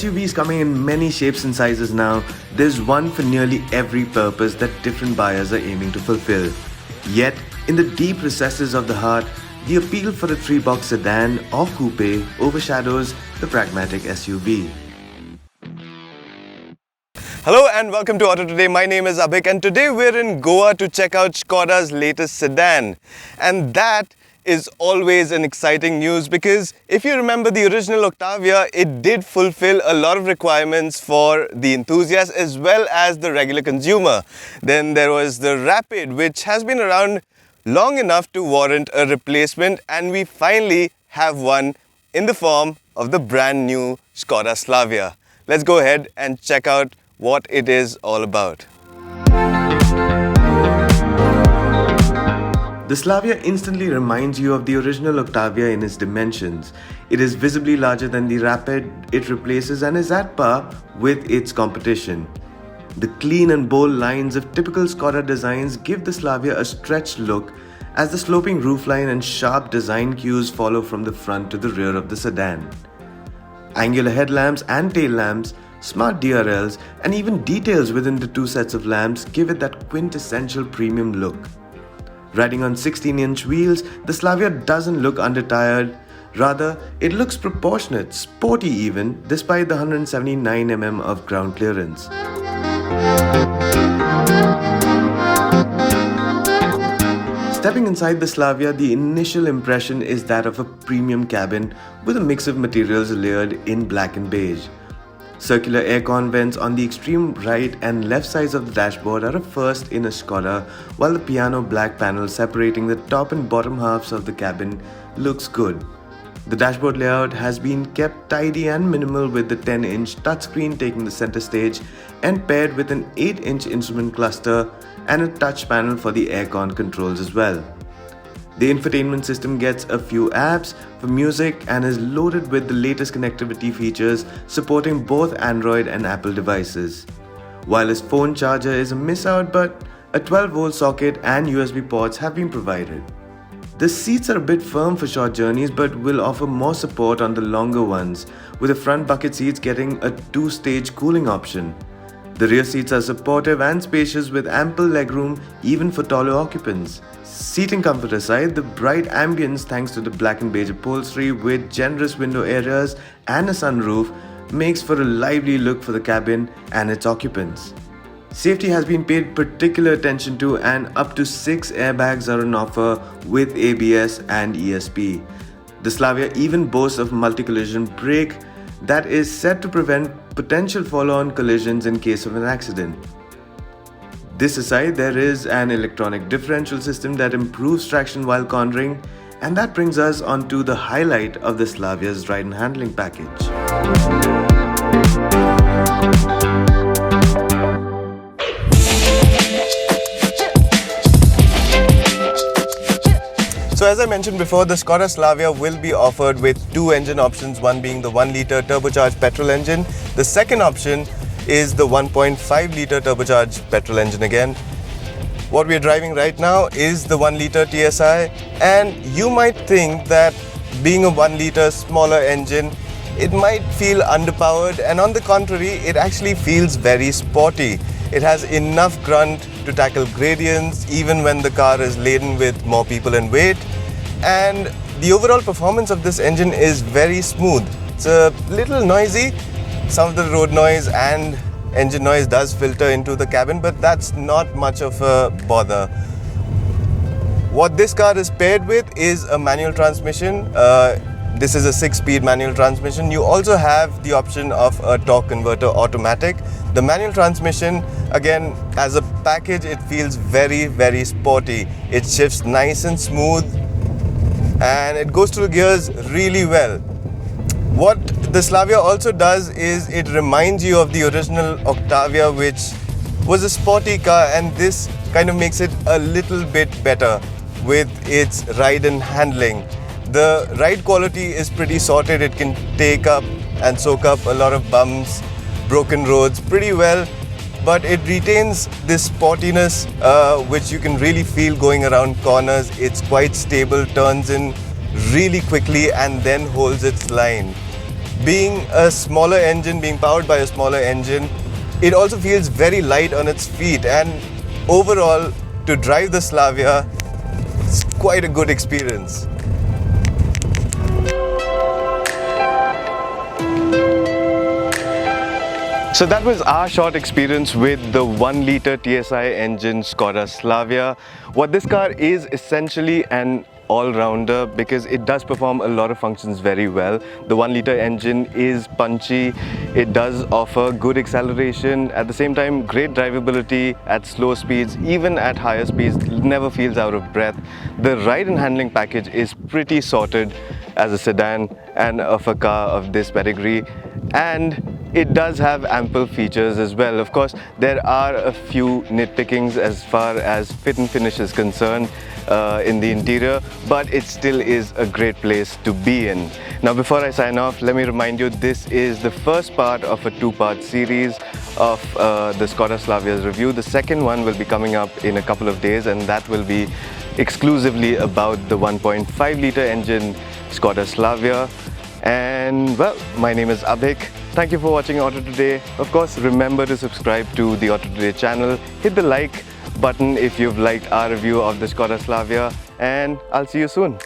SUVs coming in many shapes and sizes now, there's one for nearly every purpose that different buyers are aiming to fulfill. Yet, in the deep recesses of the heart, the appeal for a 3-box sedan or coupe overshadows the pragmatic SUV. Hello and welcome to Auto Today. My name is Abhik and today we're in Goa to check out Skoda's latest sedan. And that is always an exciting news because if you remember the original Octavia, it did fulfill a lot of requirements for the enthusiast as well as the regular consumer. Then there was the Rapid, which has been around long enough to warrant a replacement, and we finally have one in the form of the brand new Skoda Slavia. Let's go ahead and check out what it is all about. The Slavia instantly reminds you of the original Octavia in its dimensions. It is visibly larger than the Rapid it replaces and is at par with its competition. The clean and bold lines of typical Skoda designs give the Slavia a stretched look as the sloping roofline and sharp design cues follow from the front to the rear of the sedan. Angular headlamps and tail lamps, smart DRLs, and even details within the two sets of lamps give it that quintessential premium look. Riding on 16-inch wheels, the Slavia doesn't look undertired. Rather, it looks proportionate, sporty even, despite the 179 mm of ground clearance. Stepping inside the Slavia, the initial impression is that of a premium cabin with a mix of materials layered in black and beige. Circular aircon vents on the extreme right and left sides of the dashboard are a first in a Skoda, while the piano black panel separating the top and bottom halves of the cabin looks good. The dashboard layout has been kept tidy and minimal, with the 10-inch touchscreen taking the center stage and paired with an 8-inch instrument cluster and a touch panel for the aircon controls as well. The infotainment system gets a few apps for music and is loaded with the latest connectivity features supporting both Android and Apple devices. Wireless phone charger is a miss out, but a 12-volt socket and USB ports have been provided. The seats are a bit firm for short journeys but will offer more support on the longer ones, with the front bucket seats getting a 2-stage cooling option. The rear seats are supportive and spacious with ample legroom even for taller occupants. Seating comfort aside, the bright ambience thanks to the black and beige upholstery with generous window areas and a sunroof makes for a lively look for the cabin and its occupants. Safety has been paid particular attention to and up to 6 airbags are on offer with ABS and ESP. The Slavia even boasts of multi-collision brake that is set to prevent potential follow-on collisions in case of an accident. This aside, there is an electronic differential system that improves traction while cornering, and that brings us on to the highlight of the Slavia's ride and handling package. So as I mentioned before, the Skoda Slavia will be offered with 2 engine options, one being the 1-litre turbocharged petrol engine. The second option is the 1.5-litre turbocharged petrol engine again. What we are driving right now is the 1-litre TSI, and you might think that being a 1-litre smaller engine, it might feel underpowered, and on the contrary, it actually feels very sporty. It has enough grunt to tackle gradients even when the car is laden with more people and weight, and the overall performance of this engine is very smooth. It's a little noisy. Some of the road noise and engine noise does filter into the cabin, but that's not much of a bother. What this car is paired with is a manual transmission. This is a 6-speed manual transmission. You also have the option of a torque converter automatic. The manual transmission, again, as a package, it feels very, very sporty. It shifts nice and smooth and it goes through gears really well. What the Slavia also does is it reminds you of the original Octavia, which was a sporty car, and this kind of makes it a little bit better with its ride and handling. The ride quality is pretty sorted. It can take up and soak up a lot of bumps, broken roads pretty well, but it retains this sportiness which you can really feel going around corners. It's quite stable, turns in really quickly and then holds its line. being a smaller engine, being powered by a smaller engine, it also feels very light on its feet, and overall, to drive the Slavia, it's quite a good experience. So that was our short experience with the 1-litre TSI engine Skoda Slavia. What this car is essentially an all-rounder because it does perform a lot of functions very well. The 1-litre engine is punchy, it does offer good acceleration, at the same time great drivability at slow speeds, even at higher speeds, never feels out of breath. The ride and handling package is pretty sorted as a sedan and of a car of this pedigree, and it does have ample features as well. Of course, there are a few nitpickings as far as fit and finish is concerned in the interior, but it still is a great place to be in. Now, before I sign off, let me remind you this is the first part of a two-part series of the Skoda Slavia's review. The second one will be coming up in a couple of days, and that will be exclusively about the 1.5-litre engine Skoda Slavia. And well, my name is Abhik. Thank you for watching Auto Today. Of course, remember to subscribe to the Auto Today channel. Hit the like button if you've liked our review of the Skoda Slavia, and I'll see you soon.